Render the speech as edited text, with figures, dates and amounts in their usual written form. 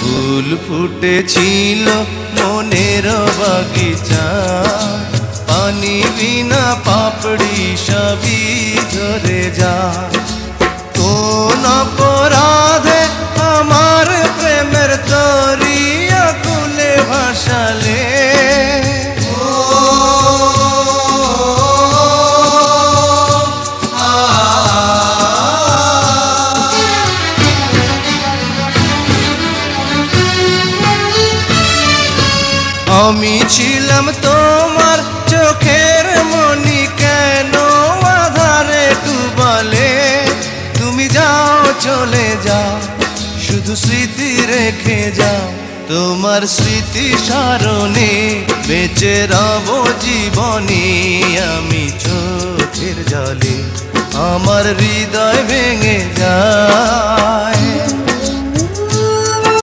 ফুল ফুটেছিল মনের বাগিচা, পানি বিনা পাপড়ি সবই ঝরে যায়। কোন অপরাধে আমার প্রেমের তরি আকুলে ভাসালে, আমি ছিলাম তোমার চোখের মনি, কেন আধারে ডুবালে? তুমি যাও চলে যাও, শুধু স্মৃতি রেখে যাও। তোমার স্মৃতি স্মরণে বেঁচে রব জীবনে। আমি চোখের জলে আমার হৃদয় ভেঙে যায়।